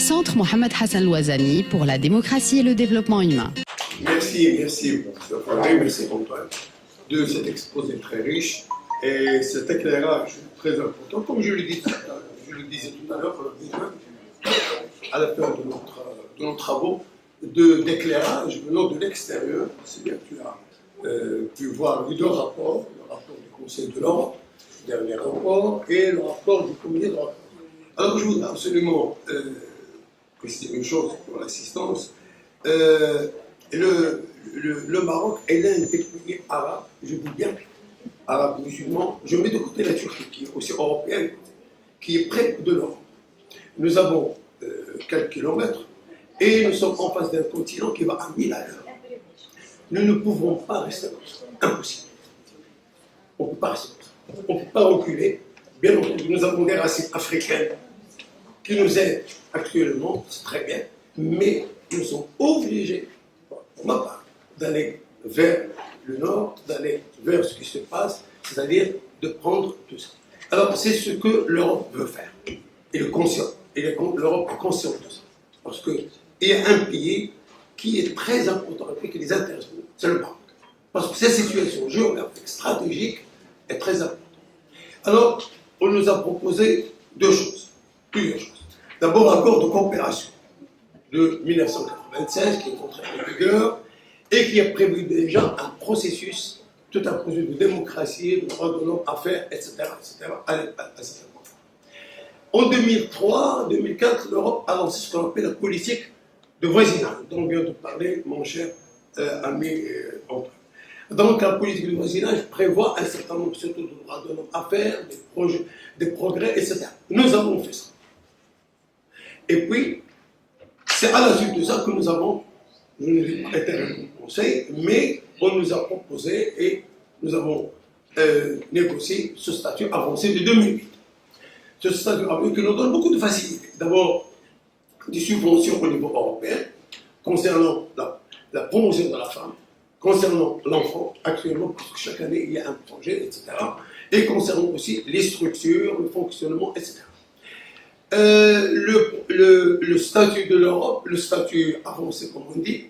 Centre Mohamed Hassan Louazani pour la démocratie et le développement humain. Merci, merci Antoine de cet exposé très riche et cet éclairage très important. Comme je le disais tout à l'heure, on a besoin, à la fin de nos travaux, d'éclairage venant de l'extérieur. C'est bien que tu as pu voir les deux rapports, le rapport du Conseil de l'Europe, le dernier rapport, et le rapport du Comité de l'Europe. Alors je voudrais absolument préciser une chose pour l'assistance. Le Maroc est l'un des pays arabes, je dis bien, arabes musulmans. Je mets de côté la Turquie, qui est aussi européenne, qui est près de l'Europe. Nous avons quelques kilomètres et nous sommes en face d'un continent qui va à 1000 à l'heure. Nous ne pouvons pas rester comme ça. Impossible. On ne peut pas rester comme ça. On ne peut pas reculer. Bien entendu, nous avons des racines africaines qui nous aident actuellement, c'est très bien, mais nous sommes obligés, pour ma part, d'aller vers le nord, d'aller vers ce qui se passe, c'est-à-dire de prendre tout ça. Alors, c'est ce que l'Europe veut faire. Et l'Europe est consciente de ça. Parce qu'il y a un pays qui est très important et qui les intéresse, c'est le Maroc. Parce que cette situation géographique, stratégique, est très importante. Alors, on nous a proposé plusieurs choses. D'abord, l'accord de coopération de 1996 qui est entré en vigueur et qui a prévu déjà un processus, tout un processus de démocratie, de droits de l'homme à faire, etc. à cet moment. En 2003-2004, l'Europe a lancé ce qu'on appelle la politique de voisinage, dont vient de parler mon cher ami Antoine. Donc, la politique de voisinage prévoit un certain nombre surtout de droits de l'homme à faire, des progrès, etc. Nous avons fait ça. Et puis, c'est à la suite de ça que nous avons, je ne vais pas été au conseil, mais on nous a proposé et nous avons négocié ce statut avancé de 2008. Ce statut avancé qui nous donne beaucoup de facilités. D'abord, des subventions au niveau européen concernant la promotion de la femme, concernant l'enfant, actuellement, parce que chaque année il y a un projet, etc. Et concernant aussi les structures, le fonctionnement, etc. Le statut de l'Europe, le statut avancé, comme on dit,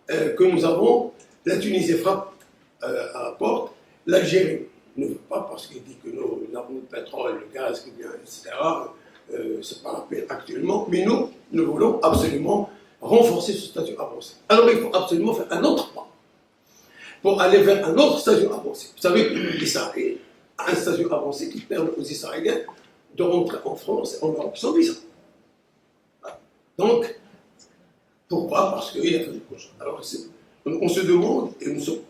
que nous avons, la Tunisie frappe à la porte, l'Algérie ne veut pas parce qu'il dit que nous avons le pétrole, le gaz qui vient, etc. C'est pas la peine actuellement, mais nous voulons absolument renforcer ce statut avancé. Alors il faut absolument faire un autre pas pour aller vers un autre statut avancé. Vous savez que l'Israël a un statut avancé qui permet aux Israéliens de rentrer en France et en Europe sans visa. Donc, pourquoi? Parce qu'il a fait des projets. Alors, on se demande, et nous sommes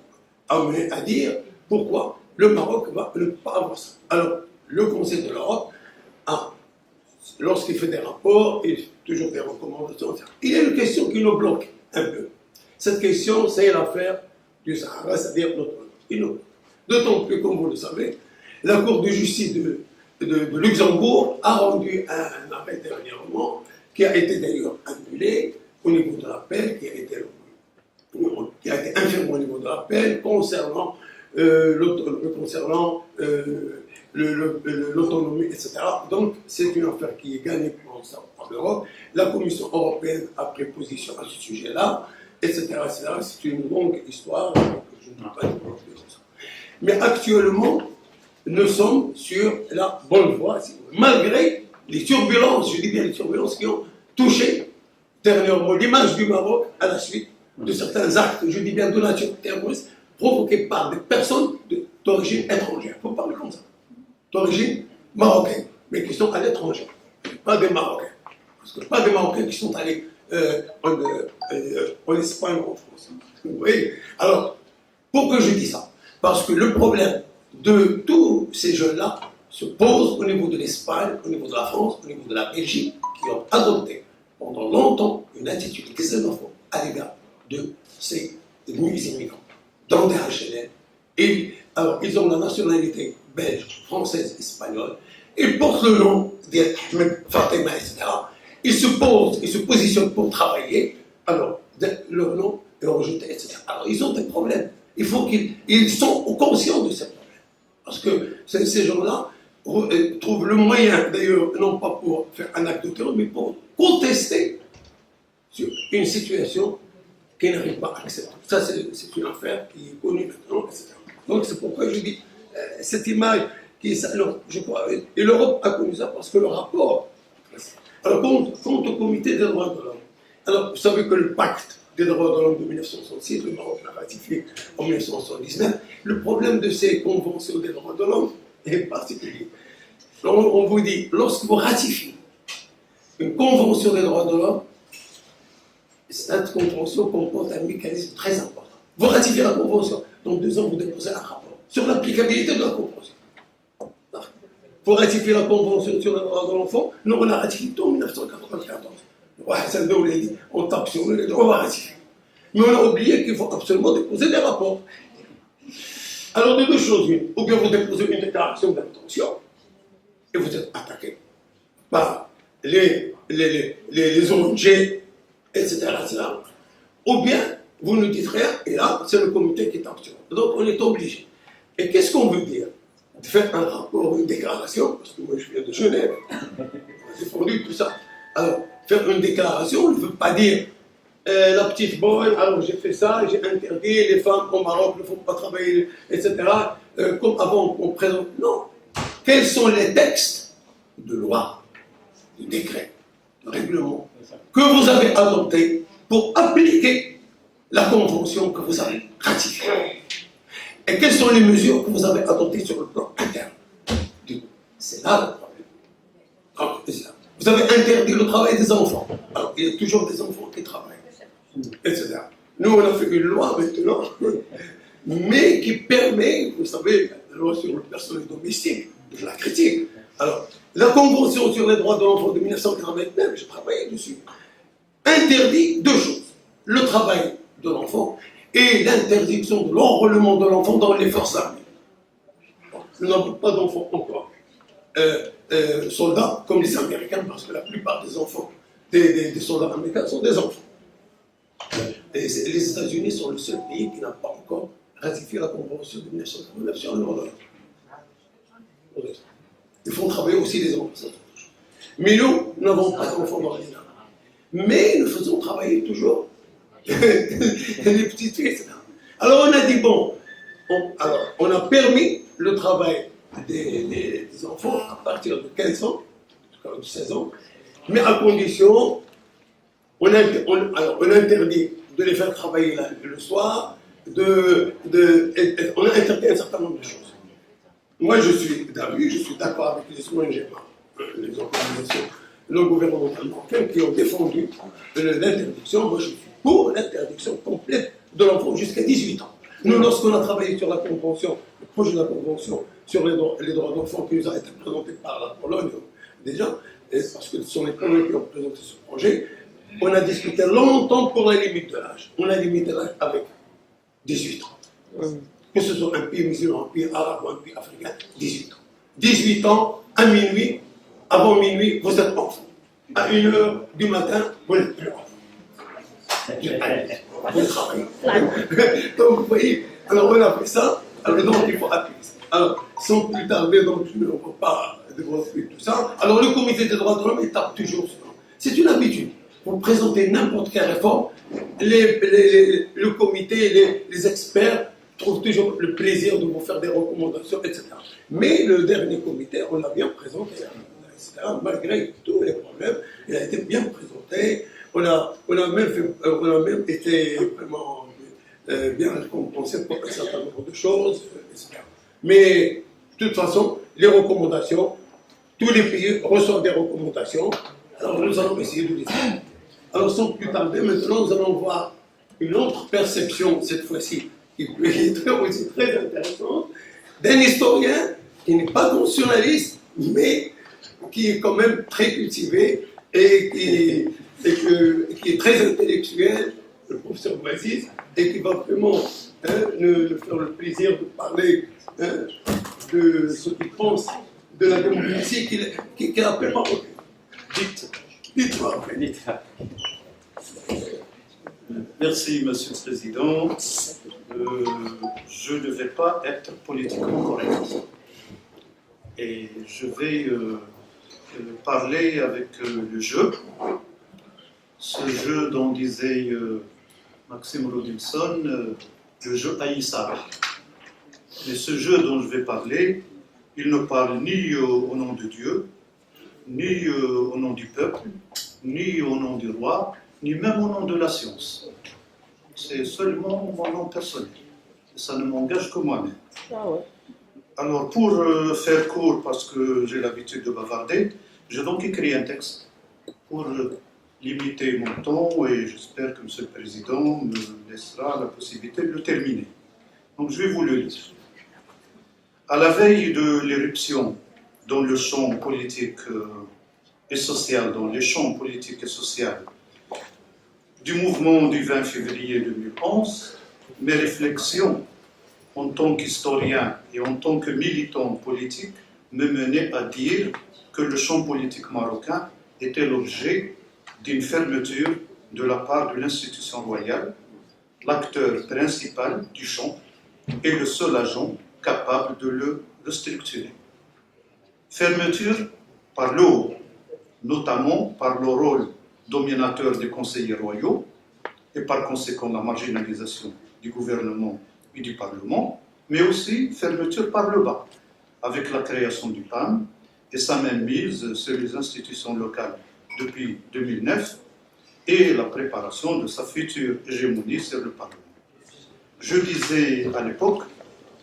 amenés à dire, pourquoi le Maroc ne peut pas avoir ça. Alors, le Conseil de l'Europe lorsqu'il fait des rapports, il fait toujours des recommandations. Il y a une question qui nous bloque un peu. Cette question, c'est l'affaire du Sahara, c'est-à-dire notre nom. D'autant plus, comme vous le savez, la Cour de justice de Luxembourg a rendu un arrêt dernièrement, qui a été d'ailleurs annulé au niveau de l'appel, qui a été infirmé au niveau de l'appel concernant l'autonomie, etc. Donc, c'est une affaire qui est gagnée pour l'instant par l'Europe. La Commission européenne a pris position à ce sujet-là, etc. C'est une longue histoire, je ne peux pas dire plus que ça. Mais actuellement, nous sommes sur la bonne voie, malgré les turbulences, je dis bien les turbulences qui ont touché dernièrement l'image du Maroc à la suite de certains actes, je dis bien de nature terroriste, provoqués par des personnes d'origine étrangère. Il faut parler comme ça. D'origine marocaine, mais qui sont à l'étranger. Pas des Marocains. Parce que pas des Marocains qui sont allés en Espagne ou en France. Vous voyez? Alors, pourquoi je dis ça? Parce que le problème de tous ces jeunes-là se pose au niveau de l'Espagne, au niveau de la France, au niveau de la Belgique, qui ont adopté pendant longtemps une attitude xénophobe à l'égard de ces nouveaux immigrants dans des HLM. Et alors, ils ont la nationalité belge, française, espagnole. Ils portent le nom d'Ahmed Fatima, etc. Ils se positionnent pour travailler. Alors, leur nom est rejeté, etc. Alors, ils ont des problèmes. Il faut qu'ils sont conscients de ces problèmes. Parce que ces gens-là trouvent le moyen, d'ailleurs, non pas pour faire un acte de terreur, mais pour contester une situation qui n'arrive pas à accepter. Ça, c'est une affaire qui est connue maintenant, etc. Donc, c'est pourquoi je dis, cette image qui est alors, je crois, et l'Europe a connu ça parce que le rapport. Alors, quant au comité des droits de l'homme, alors, vous savez que le pacte des droits de l'homme de 1966, le Maroc l'a ratifié en 1979, le problème de ces conventions des droits de l'homme est particulier. Alors, on vous dit, lorsque vous ratifiez une convention des droits de l'homme, cette convention comporte un mécanisme très important. Vous ratifiez la convention, dans 2 ans, vous déposez un rapport sur l'applicabilité de la convention. Pour ratifier la convention sur les droits de l'enfant, nous on a ratifié en 1994. On tape sur le on va ratifier. Mais on a oublié qu'il faut absolument déposer des rapports. Alors, de 2 choses, ou bien vous déposez une déclaration d'intention, et vous êtes attaqué par les ONG, etc., ou bien vous ne dites rien, et là, c'est le comité qui est action. Donc, on est obligé. Et qu'est-ce qu'on veut dire? De faire un rapport, une déclaration, parce que moi je viens de Genève, on a défendu tout ça. Alors, faire une déclaration ne veut pas dire la petite bonne, alors j'ai fait ça, j'ai interdit, les femmes au Maroc ne font pas travailler, etc. Comme avant on présente. Non. Quels sont les textes de loi, de décret, de règlement que vous avez adoptés pour appliquer la convention que vous avez ratifiée? Et quelles sont les mesures que vous avez adoptées sur le plan interne? C'est là le problème. Vous avez interdit le travail des enfants. Alors, il y a toujours des enfants qui travaillent, etc. Nous, on a fait une loi maintenant, mais qui permet, vous savez, la loi sur le personnel domestique, je la critique. Alors, la Convention sur les droits de l'enfant de 1989, j'ai travaillé dessus, interdit 2 choses. Le travail de l'enfant et l'interdiction de l'enrôlement de l'enfant dans les forces armées. Nous n'avons pas d'enfants encore soldats comme les Américains, parce que la plupart des enfants, des soldats américains sont des enfants. Et les États-Unis sont le seul pays qui n'a pas encore ratifié la Convention de 1939 sur le droit de l'enfant. Ils font travailler aussi les enfants. Mais nous n'avons pas d'enfants dans les armées. Mais nous faisons travailler toujours les petites filles, etc. Alors on a dit, bon, on a permis le travail des enfants à partir de 15 ans, de 16 ans, mais à condition, on interdit de les faire travailler le soir, on a interdit un certain nombre de choses. Moi je suis d'accord avec les ONG, les organisations non gouvernementales marocaines qui ont défendu l'interdiction. Moi je suis pour l'interdiction complète de l'enfant jusqu'à 18 ans. Nous, lorsqu'on a travaillé sur la convention, le projet de la convention sur les droits d'enfants qui nous a été présenté par la Pologne, déjà, parce que ce sont les Polonais qui ont présenté ce projet, on a discuté longtemps pour la limite de l'âge. On a limité l'âge avec 18 ans. Que ce soit un pays musulman, un pays arabe ou un pays africain, 18 ans. 18 ans, à minuit, avant minuit, vous êtes enfant. À 1h du matin, vous n'êtes plus enfant. Vous travaillez. Donc, vous voyez, alors on a fait ça, alors donc il faut appuyer ça. Alors, sans plus tarder, donc je ne peux pas développer tout ça. Alors, le comité des droits de l'homme, il tape toujours sur. C'est une habitude. Pour présenter n'importe quelle réforme, le comité, les experts trouvent toujours le plaisir de vous faire des recommandations, etc. Mais le dernier comité, on l'a bien présenté, etc. Malgré tous les problèmes, il a été bien présenté. On a même été vraiment bien récompensé pour un certain nombre de choses, etc. Mais de toute façon, les recommandations, tous les pays reçoivent des recommandations. Alors nous allons essayer de les faire. Alors sans plus tarder, maintenant nous allons voir une autre perception, cette fois-ci, qui est aussi très intéressante, d'un historien qui n'est pas constitutionnaliste, mais qui est quand même très cultivé et qui est très intellectuel, le professeur Bouaziz, et qui va vraiment nous faire le plaisir de parler de ce qu'il pense de la démocratie qu'il appelle marocaine. Dites-moi. Merci, Monsieur le Président. Je ne vais pas être politiquement correct. Et je vais parler avec le jeu. Ce jeu dont comme disait Maxime Robinson, le jeu haïssable. Mais ce jeu dont je vais parler, il ne parle ni au nom de Dieu, ni au nom du peuple, ni au nom du roi, ni même au nom de la science. C'est seulement mon nom personnel. Et ça ne m'engage que moi-même. Alors, pour faire court, parce que j'ai l'habitude de bavarder, j'ai donc écrit un texte pour limiter mon temps et j'espère que M. le Président me laissera la possibilité de le terminer. Donc, je vais vous le lire. À la veille de l'éruption dans le champ politique et social, dans les champs politiques et sociaux du mouvement du 20 février 2011, mes réflexions en tant qu'historien et en tant que militant politique me menaient à dire que le champ politique marocain était l'objet d'une fermeture de la part de l'institution royale, l'acteur principal du champ et le seul agent capable de le structurer. Fermeture par le haut, notamment par le rôle dominateur des conseillers royaux et par conséquent la marginalisation du gouvernement et du Parlement, mais aussi fermeture par le bas, avec la création du PAM et sa mainmise sur les institutions locales depuis 2009 et la préparation de sa future hégémonie sur le Parlement. Je disais à l'époque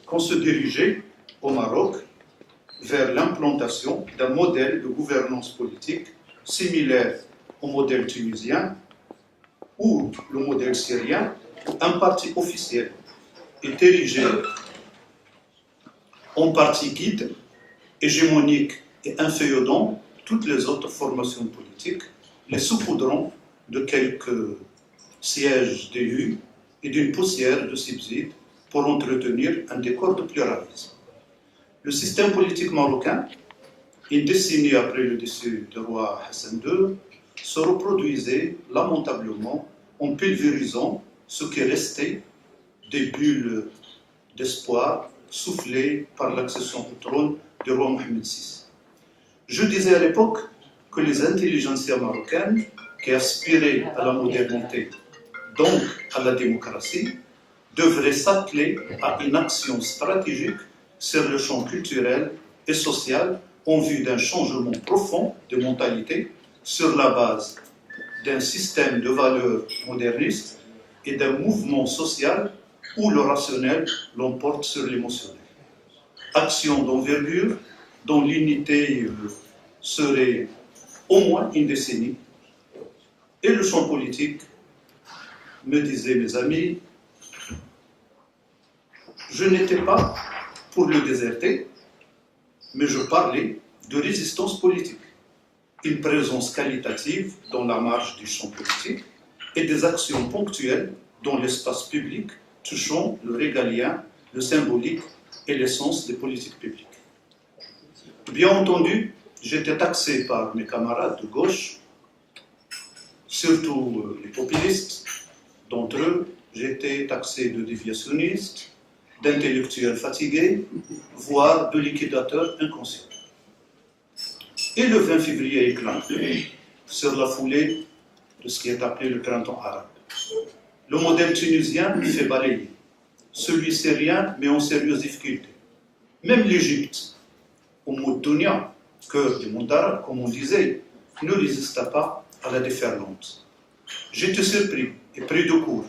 qu'on se dirigeait au Maroc vers l'implantation d'un modèle de gouvernance politique similaire au modèle tunisien ou le modèle syrien, un parti officiel est érigé en parti guide, hégémonique et inféodant toutes les autres formations politiques, les saupoudrant de quelques sièges d'élus et d'une poussière de subsides pour entretenir un décor de pluralisme. Le système politique marocain, une décennie après le décès du roi Hassan II, se reproduisait lamentablement en pulvérisant ce qui restait des bulles d'espoir soufflées par l'accession au trône du roi Mohamed VI. Je disais à l'époque que les intelligentsias marocaines qui aspiraient à la modernité, donc à la démocratie, devraient s'atteler à une action stratégique sur le champ culturel et social en vue d'un changement profond de mentalité sur la base d'un système de valeurs modernistes et d'un mouvement social où le rationnel l'emporte sur l'émotionnel. Action d'envergure dont l'unité serait au moins une décennie. Et le champ politique, me disaient mes amis, je n'étais pas pour le déserter, mais je parlais de résistance politique, une présence qualitative dans la marge du champ politique et des actions ponctuelles dans l'espace public touchant le régalien, le symbolique et l'essence des politiques publiques. Bien entendu, j'étais taxé par mes camarades de gauche, surtout les populistes. D'entre eux, j'étais taxé de déviationniste, d'intellectuel fatigué, voire de liquidateur inconscient. Et le 20 février éclate sur la foulée de ce qui est appelé le printemps arabe. Le modèle tunisien fait balayer. Celui syrien met en sérieuse difficulté. Même l'Égypte, au mot Dunia, cœur du monde arabe, comme on disait, ne résista pas à la déferlante. J'étais surpris et pris de court.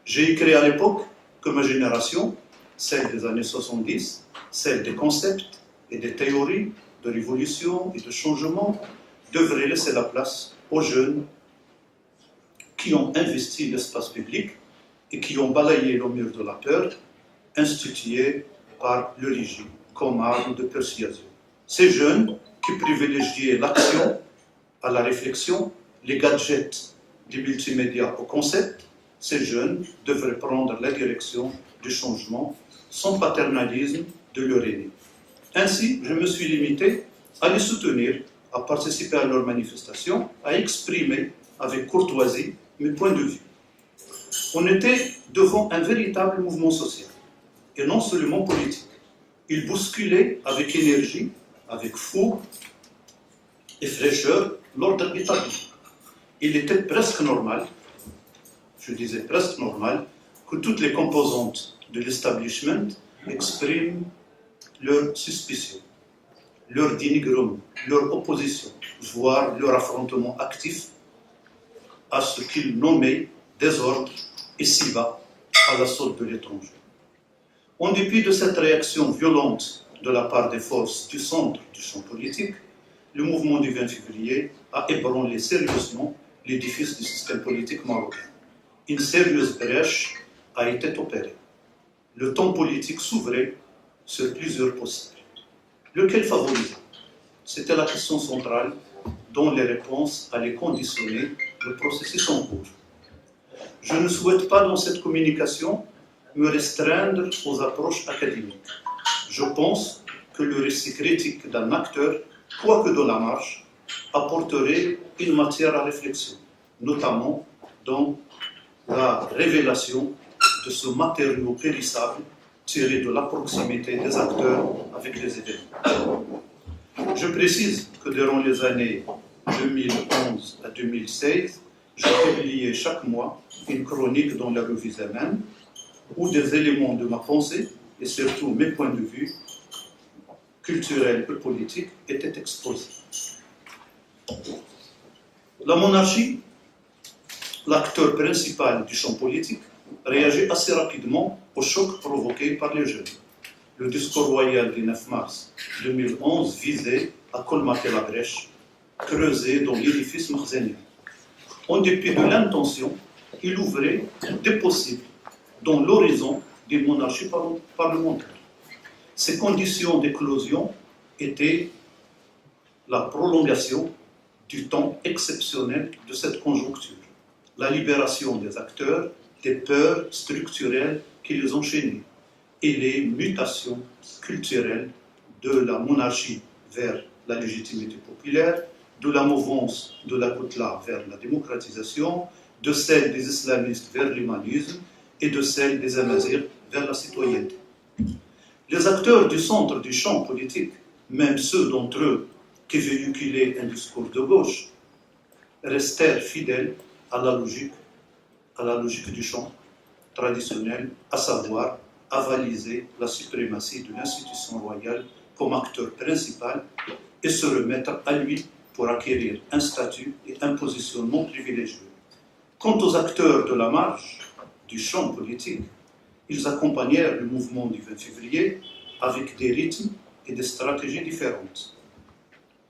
J'ai écrit à l'époque que ma génération, celle des années 70, celle des concepts et des théories de révolution et de changement, devrait laisser la place aux jeunes qui ont investi l'espace public et qui ont balayé le mur de la peur institué par le régime comme arme de persuasion. Ces jeunes qui privilégiaient l'action à la réflexion, les gadgets du multimédia au concept, ces jeunes devraient prendre la direction du changement sans paternalisme de leur aîné. Ainsi, je me suis limité à les soutenir, à participer à leurs manifestations, à exprimer avec courtoisie mes points de vue. On était devant un véritable mouvement social, et non seulement politique. Il bousculait avec énergie, avec fougue et fraîcheur l'ordre établi. Il était presque normal je disais presque normal, que toutes les composantes de l'establishment expriment leur suspicion, leur dénigrement, leur opposition, voire leur affrontement actif à ce qu'ils nommaient désordre et si bas à l'assaut de l'étranger. En dépit de cette réaction violente de la part des forces du centre du champ politique, le mouvement du 20 février a ébranlé sérieusement l'édifice du système politique marocain. Une sérieuse brèche a été opérée. Le temps politique s'ouvrait sur plusieurs possibles. Lequel favoriser? C'était la question centrale dont les réponses allaient conditionner le processus en cours. Je ne souhaite pas dans cette communication me restreindre aux approches académiques. Je pense que le récit critique d'un acteur, quoique dans la marge, apporterait une matière à réflexion, notamment dans la révélation de ce matériau périssable tiré de la proximité des acteurs avec les événements. Je précise que durant les années 2011 à 2016, j'ai publié chaque mois une chronique dans la revue Zaman où des éléments de ma pensée et surtout mes points de vue culturels et politiques étaient exposés. La monarchie, l'acteur principal du champ politique, réagit assez rapidement au choc provoqué par les jeunes. Le discours royal du 9 mars 2011 visait à colmater la brèche creusée dans l'édifice makhzanien. En dépit de l'intention, il ouvrait des possibles dans l'horizon des monarchies parlementaires. Ces conditions d'éclosion étaient la prolongation du temps exceptionnel de cette conjoncture, la libération des acteurs des peurs structurelles qui les enchaînaient et les mutations culturelles de la monarchie vers la légitimité populaire, de la mouvance de la Koutla vers la démocratisation, de celle des islamistes vers l'humanisme et de celle des amazirs vers la citoyenneté. Les acteurs du centre du champ politique, même ceux d'entre eux qui véhiculaient un discours de gauche, restèrent fidèles à la logique du champ traditionnel, à savoir avaliser la suprématie de l'institution royale comme acteur principal et se remettre à lui pour acquérir un statut et un positionnement privilégié. Quant aux acteurs de la marge du champ politique, ils accompagnèrent le mouvement du 20 février avec des rythmes et des stratégies différentes.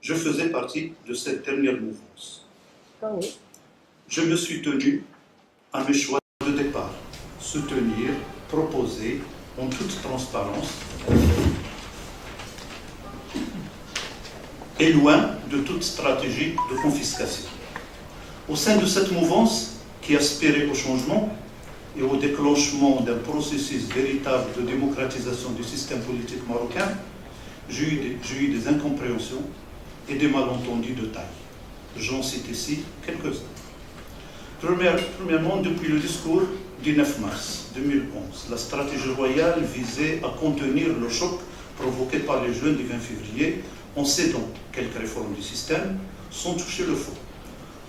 Je faisais partie de cette dernière mouvance. Je me suis tenu à mes choix de départ, soutenir, proposer en toute transparence et loin de toute stratégie de confiscation. Au sein de cette mouvance qui aspirait au changement et au déclenchement d'un processus véritable de démocratisation du système politique marocain, j'ai eu des incompréhensions et des malentendus de taille. J'en cite ici quelques-uns. Premièrement, depuis le discours du 9 mars 2011, la stratégie royale visait à contenir le choc provoqué par les jeunes du 20 février en cédant quelques réformes du système sans toucher le fond,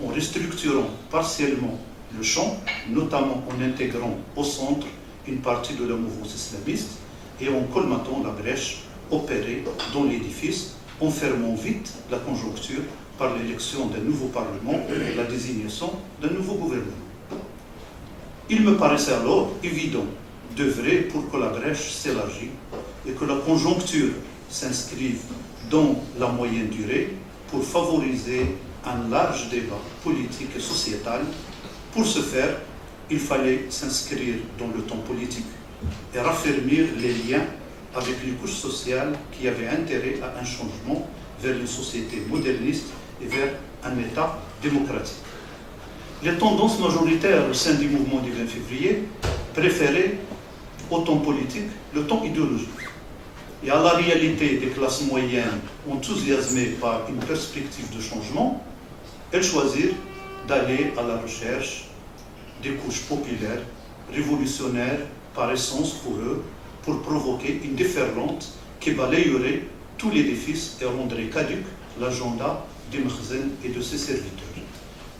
en restructurant partiellement le champ, notamment en intégrant au centre une partie de la mouvance islamiste et en colmatant la brèche opérée dans l'édifice, en fermant vite la conjoncture par l'élection d'un nouveau Parlement et la désignation d'un nouveau gouvernement. Il me paraissait alors évident d'œuvrer pour que la brèche s'élargisse et que la conjoncture s'inscrive dans la moyenne durée pour favoriser un large débat politique et sociétal. Pour ce faire, il fallait s'inscrire dans le temps politique et raffermir les liens avec les couches sociales qui avaient intérêt à un changement vers une société moderniste et vers un État démocratique. Les tendances majoritaires au sein du mouvement du 20 février préféraient au temps politique le temps idéologique. Et à la réalité des classes moyennes enthousiasmées par une perspective de changement, elles choisirent d'aller à la recherche des couches populaires, révolutionnaires par essence pour eux, pour provoquer une déferlante qui balayerait tout l'édifice et rendrait caduque l'agenda des Makhzen et de ses serviteurs.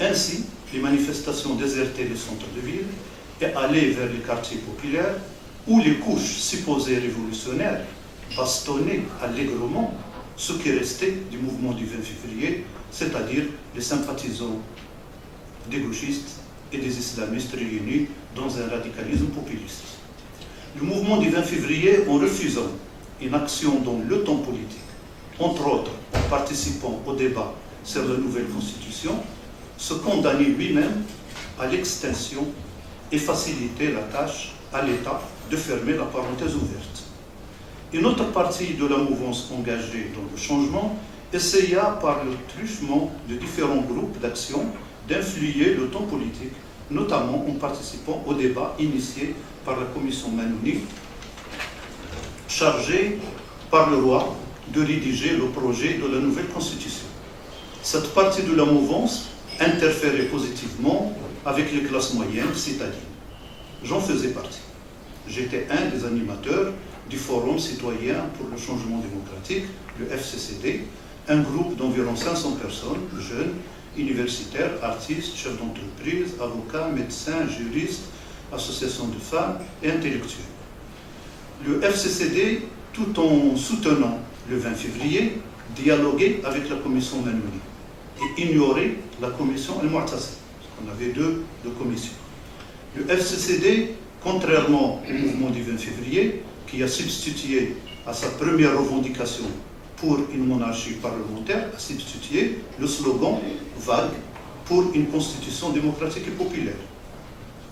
Ainsi, les manifestations désertaient les centres de ville et allaient vers les quartiers populaires où les couches supposées révolutionnaires bastonnaient allègrement ce qui restait du mouvement du 20 février, c'est-à-dire les sympathisants des gauchistes et des islamistes réunis dans un radicalisme populiste. Le mouvement du 20 février, en refusant une action dans le temps politique, entre autres en participant au débat sur la nouvelle constitution, se condamnait lui-même à l'extinction et facilitait la tâche à l'État de fermer la parenthèse ouverte. Une autre partie de la mouvance engagée dans le changement essaya par le truchement de différents groupes d'action d'influer le temps politique, notamment en participant au débat initié par la commission Manouni, chargée par le roi de rédiger le projet de la nouvelle constitution. Cette partie de la mouvance interférait positivement avec les classes moyennes citadines. J'en faisais partie. J'étais un des animateurs du Forum citoyen pour le changement démocratique, le FCCD, un groupe d'environ 500 personnes, jeunes, universitaires, artistes, chefs d'entreprise, avocats, médecins, juristes, associations de femmes et intellectuels. Le FCCD, tout en soutenant le 20 février, dialoguait avec la commission Manouni et ignorait la commission El-Mu'tasim. On avait deux commissions. Le FCCD, contrairement au mouvement du 20 février, qui a substitué à sa première revendication pour une monarchie parlementaire, a substitué le slogan vague pour une constitution démocratique et populaire.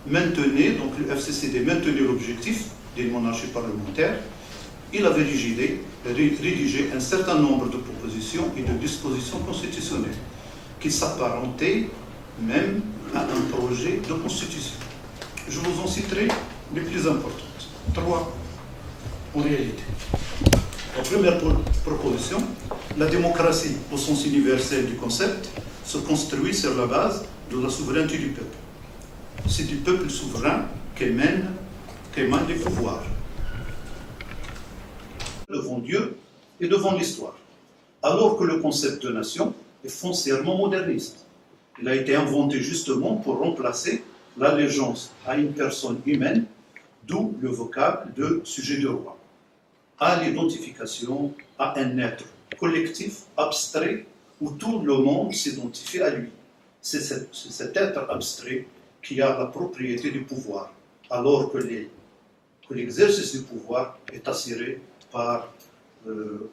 Donc le FCCD maintenait l'objectif d'une monarchie parlementaire. Il avait rédigé un certain nombre de propositions et de dispositions constitutionnelles qui s'apparentaient même à un projet de constitution. Je vous en citerai les plus importantes. 3 en réalité. La première proposition, la démocratie au sens universel du concept se construit sur la base de la souveraineté du peuple. C'est du peuple souverain qu'émanent les pouvoirs devant Dieu et devant l'histoire, alors que le concept de nation est foncièrement moderniste. Il a été inventé justement pour remplacer l'allégeance à une personne humaine, d'où le vocable de sujet de roi, à l'identification à un être collectif, abstrait, où tout le monde s'identifie à lui. C'est cet être abstrait qui a la propriété du pouvoir, alors que l'exercice du pouvoir est assuré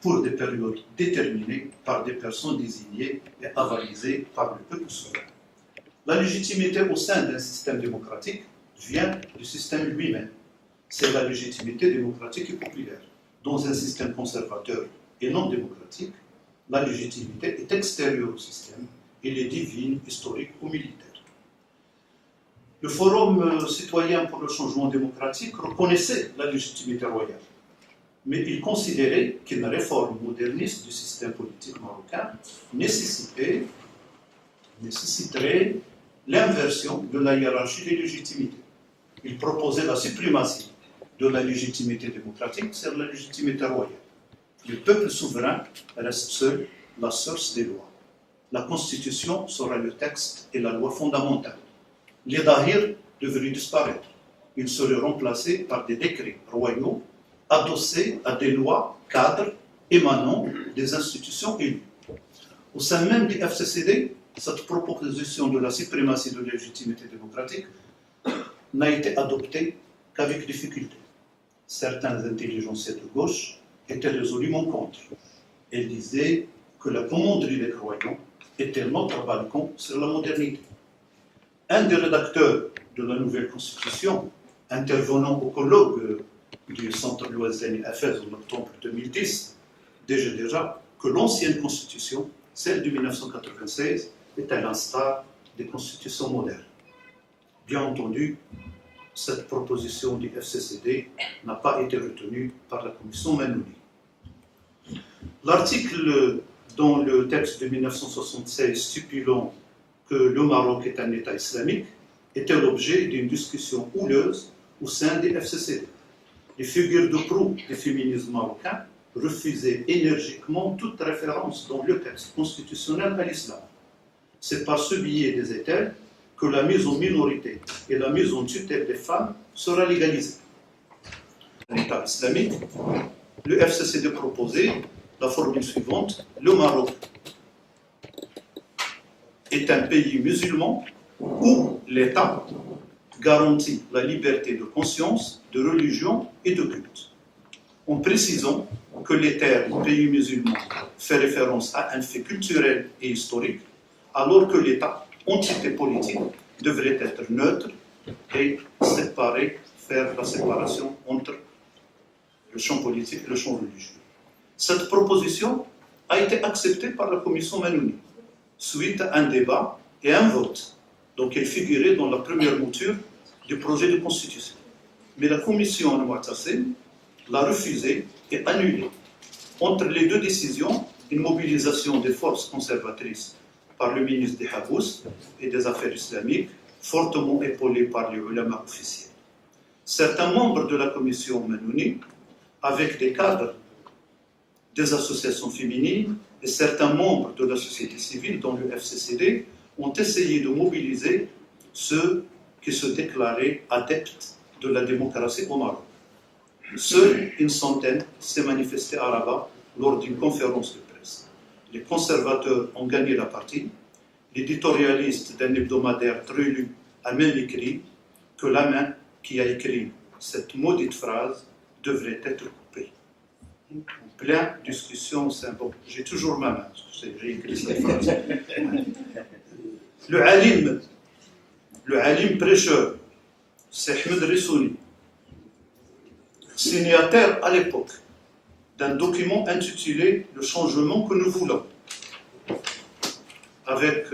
pour des périodes déterminées par des personnes désignées et avalisées par le peuple souverain. La légitimité au sein d'un système démocratique vient du système lui-même. C'est la légitimité démocratique et populaire. Dans un système conservateur et non démocratique, la légitimité est extérieure au système, elle est divine, historique ou militaire. Le Forum citoyen pour le changement démocratique reconnaissait la légitimité royale, mais il considérait qu'une réforme moderniste du système politique marocain nécessiterait l'inversion de la hiérarchie des légitimités. Il proposait la suprématie de la légitimité démocratique sur la légitimité royale. Le peuple souverain reste seul la source des lois. La Constitution sera le texte et la loi fondamentale. Les dahir devraient disparaître. Ils seraient remplacés par des décrets royaux adossés à des lois cadres émanant des institutions élues. Au sein même du FCCD, cette proposition de la suprématie de la légitimité démocratique n'a été adoptée qu'avec difficulté. Certains intelligenciers de gauche étaient résolument contre. Ils disaient que la commanderie des croyants était notre balcon sur la modernité. Un des rédacteurs de la nouvelle constitution, intervenant au colloque du Centre Louazani à Fès en octobre 2010, disait déjà que l'ancienne constitution, celle de 1996, est à l'instar des constitutions modernes. Bien entendu, cette proposition du FCCD n'a pas été retenue par la commission Manouni. L'article dans le texte de 1976 stipulant que le Maroc est un État islamique était l'objet d'une discussion houleuse au sein des FCCD. Les figures de proue du féminisme marocain refusaient énergiquement toute référence dans le texte constitutionnel à l'islam. C'est par ce biais, disait-elle, que la mise en minorité et la mise en tutelle des femmes sera légalisée. L'État islamique, le FCCD proposait la formule suivante: le Maroc est un pays musulman où l'État garantit la liberté de conscience, de religion et de culte, en précisant que les termes pays musulman fait référence à un fait culturel et historique, alors que l'État, entité politique, devrait être neutre et séparer, faire la séparation entre le champ politique et le champ religieux. Cette proposition a été acceptée par la commission Manouni, suite à un débat et un vote. Donc elle figurait dans la première mouture du projet de constitution. Mais la commission Al-Mu'tasim l'a refusée et annulée. Entre les deux décisions, une mobilisation des forces conservatrices par le ministre des Habous et des Affaires islamiques, fortement épaulé par les ulama officiels. Certains membres de la commission Manouni, avec des cadres des associations féminines et certains membres de la société civile, dont le FCCD, ont essayé de mobiliser ceux qui se déclaraient adeptes de la démocratie au Maroc. Seule une centaine s'est manifestée à Rabat lors d'une conférence de presse. Les conservateurs ont gagné la partie. L'éditorialiste d'un hebdomadaire très lu a même écrit que la main qui a écrit cette maudite phrase devrait être coupée. En pleine discussion, c'est bon. J'ai toujours ma main, j'ai écrit cette phrase. Le alim prêcheur, c'est Ahmed Rissouni, signataire à l'époque d'un document intitulé « Le changement que nous voulons », avec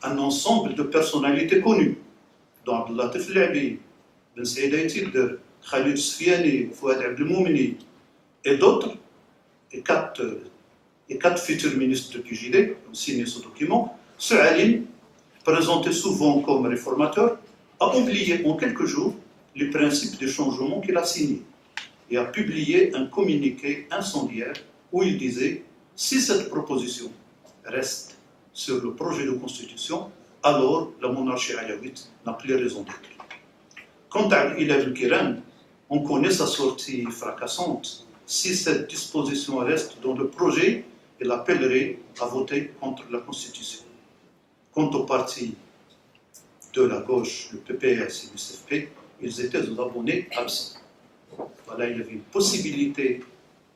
un ensemble de personnalités connues, dont Abdelatif Labi, Ben Saïda Tilder, Khalid Sfiani, Fouad Abdelmoumeni et d'autres, et quatre futurs ministres de PJD ont signé ce document. Ce alim, présenté souvent comme réformateur, a oublié en quelques jours les principes des changements qu'il a signés et a publié un communiqué incendiaire où il disait « Si cette proposition reste sur le projet de constitution, alors la monarchie alaouite n'a plus raison d'être. » Quant à Ilal al-Kiran, on connaît sa sortie fracassante. Si cette disposition reste dans le projet, il appellerait à voter contre la constitution. Quant aux partis de la gauche, le PPS et le CFP, ils étaient aux abonnés absents. Voilà, il y avait une possibilité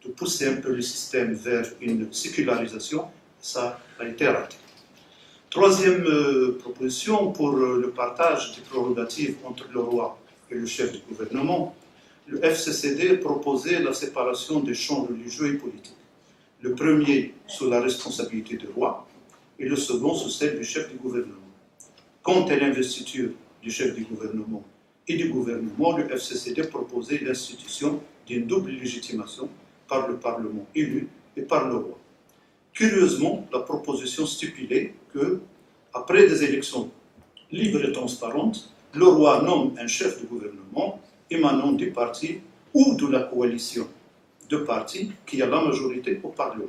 de pousser un peu le système vers une sécularisation, ça a été raté. Troisième proposition, pour le partage des prérogatives entre le roi et le chef du gouvernement, le FCCD proposait la séparation des champs religieux et politiques. Le premier sous la responsabilité du roi et le second sous celle du chef du gouvernement. Quant à l'investiture du chef du gouvernement et du gouvernement, le FCCD proposait l'institution d'une double légitimation par le Parlement élu et par le roi. Curieusement, la proposition stipulait que, après des élections libres et transparentes, le roi nomme un chef de gouvernement émanant du parti ou de la coalition de partis qui a la majorité au Parlement.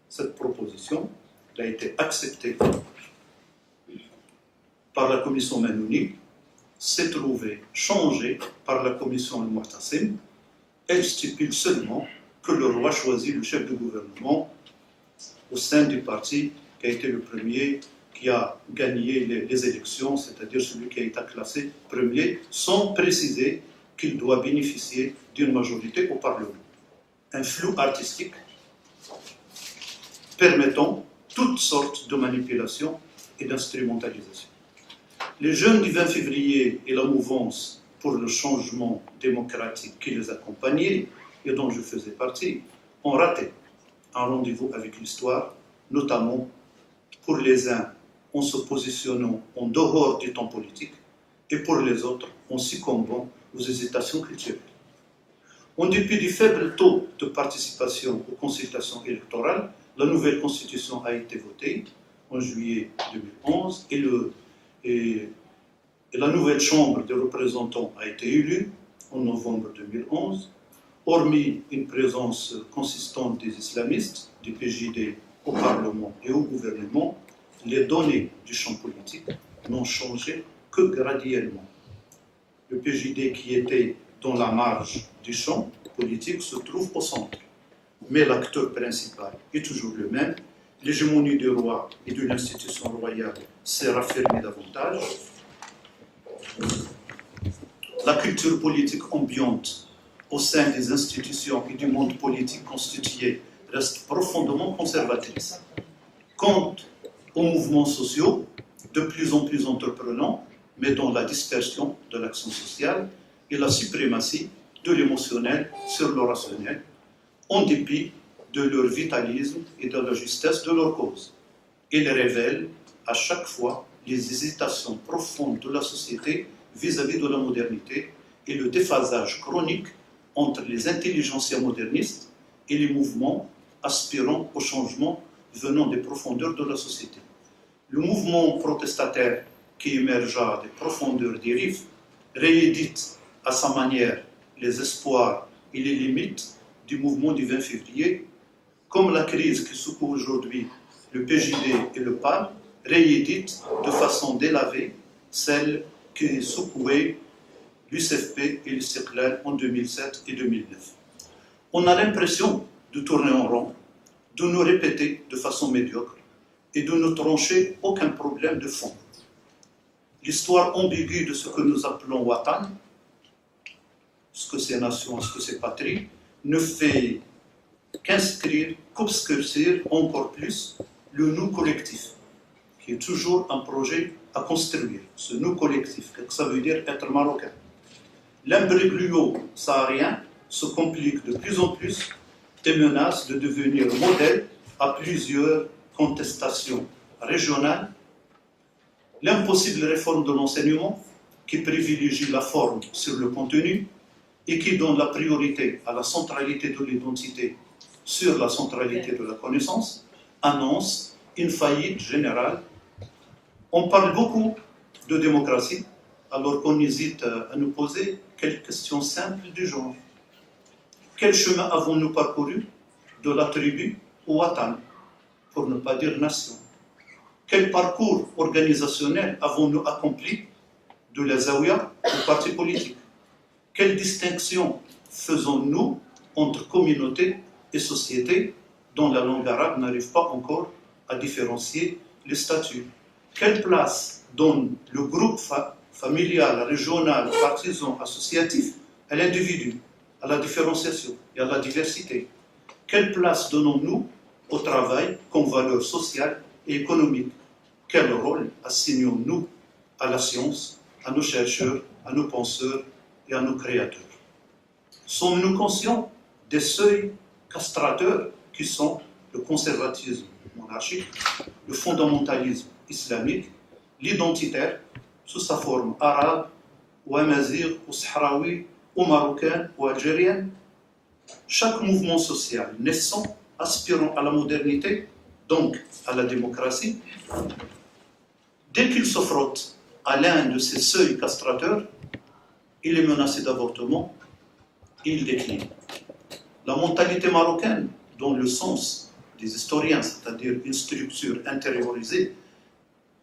Cette proposition a été acceptée par la commission Manouni, s'est trouvée changée par la commission Al-Mu'tasim. Elle stipule seulement que le roi choisit le chef de gouvernement au sein du parti qui a été le premier qui a gagné les élections, c'est-à-dire celui qui a été classé premier, sans préciser qu'il doit bénéficier d'une majorité au Parlement. Un flou artistique permettant toutes sortes de manipulations et d'instrumentalisation. Les jeunes du 20 février et la mouvance pour le changement démocratique qui les accompagnait et dont je faisais partie ont raté un rendez-vous avec l'histoire, notamment pour les uns en se positionnant en dehors du temps politique et pour les autres en succombant aux hésitations culturelles. En dépit du faible taux de participation aux consultations électorales, la nouvelle constitution a été votée en juillet 2011 et la nouvelle chambre des représentants a été élue en novembre 2011. Hormis une présence consistante des islamistes, du PJD au Parlement et au gouvernement, les données du champ politique n'ont changé que graduellement. Le PJD qui était dans la marge du champ politique se trouve au centre. Mais l'acteur principal est toujours le même. L'hégémonie du roi et de l'institution royale s'est raffermie davantage. La culture politique ambiante au sein des institutions et du monde politique constitué reste profondément conservatrice. Quant aux mouvements sociaux, de plus en plus entreprenants, mais dont la dispersion de l'action sociale et la suprématie de l'émotionnel sur le rationnel, en dépit de leur vitalisme et de la justesse de leur cause. Ils révèlent à chaque fois les hésitations profondes de la société vis-à-vis de la modernité et le déphasage chronique entre les intelligentsias modernistes et les mouvements aspirant au changement venant des profondeurs de la société. Le mouvement protestataire qui émergea des profondeurs des rives réédite à sa manière les espoirs et les limites du mouvement du 20 février, comme la crise qui secoue aujourd'hui le PJD et le PAL réédite de façon délavée celle qui secouait l'UCFP et l'Istiqlal en 2007 et 2009. On a l'impression de tourner en rond, de nous répéter de façon médiocre et de ne trancher aucun problème de fond. L'histoire ambiguë de ce que nous appelons Watan, ce que c'est nation, ce que c'est patrie, ne fait qu'obscurcir encore plus le nous collectif, qui est toujours un projet à construire. Ce nous collectif, qu'est-ce que ça veut dire être marocain? L'imbroglio saharien se complique de plus en plus et menace de devenir modèle à plusieurs contestations régionales. L'impossible réforme de l'enseignement qui privilégie la forme sur le contenu et qui donne la priorité à la centralité de l'identité sur la centralité de la connaissance, annonce une faillite générale. On parle beaucoup de démocratie, alors qu'on hésite à nous poser quelques questions simples du genre. Quel chemin avons-nous parcouru de la tribu au Watan, pour ne pas dire nation? Quel parcours organisationnel avons-nous accompli de la Zaouia au parti politique? Quelle distinction faisons-nous entre communauté et société dont la langue arabe n'arrive pas encore à différencier les statuts? Quelle place donne le groupe familial, régional, partisan, associatif à l'individu, à la différenciation et à la diversité? Quelle place donnons-nous au travail comme valeur sociale et économique? Quel rôle assignons-nous à la science, à nos chercheurs, à nos penseurs et à nos créateurs? Sommes-nous conscients des seuils castrateurs qui sont le conservatisme monarchique, le fondamentalisme islamique, l'identitaire sous sa forme arabe, ou amazigh, ou sahraoui, ou marocaine, ou algérienne? Chaque mouvement social naissant, aspirant à la modernité, donc à la démocratie, dès qu'il se frotte à l'un de ces seuils castrateurs, il est menacé d'avortement, il décline. La mentalité marocaine, dont le sens des historiens, c'est-à-dire une structure intériorisée,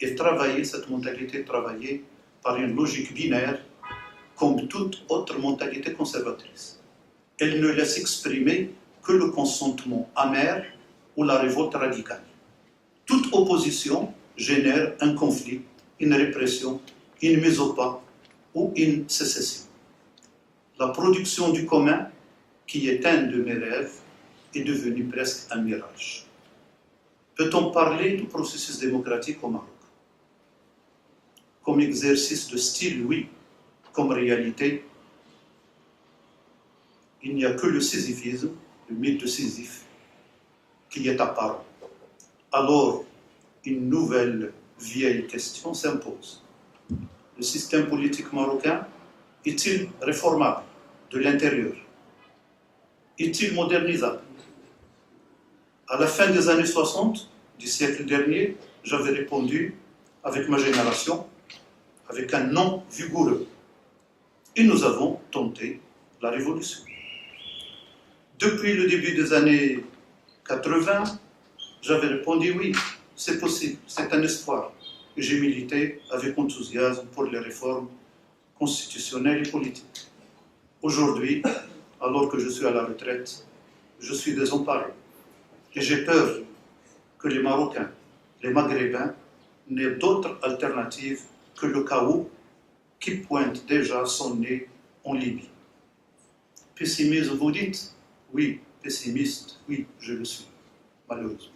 est travaillée, cette mentalité est travaillée par une logique binaire, comme toute autre mentalité conservatrice. Elle ne laisse exprimer que le consentement amer ou la révolte radicale. Toute opposition génère un conflit, une répression, une mise au pas ou une sécession. La production du commun, qui est un de mes rêves, est devenue presque un mirage. Peut-on parler du processus démocratique au Maroc? Comme exercice de style, oui. Comme réalité, il n'y a que le sisyphisme, le mythe de Sisyphe, qui est apparent. Alors, une nouvelle vieille question s'impose. Le système politique marocain est-il réformable de l'intérieur? Est-il modernisable? À la fin des années 60 du siècle dernier, j'avais répondu avec ma génération, avec un non vigoureux. Et nous avons tenté la révolution. Depuis le début des années 80, j'avais répondu oui, c'est possible, c'est un espoir. Et j'ai milité avec enthousiasme pour les réformes constitutionnelles et politiques. Aujourd'hui, alors que je suis à la retraite, je suis désemparé. Et j'ai peur que les Marocains, les Maghrébins, n'aient d'autre alternative que le chaos qui pointe déjà son nez en Libye. Pessimiste, vous dites? Oui, pessimiste, oui, je le suis, malheureusement.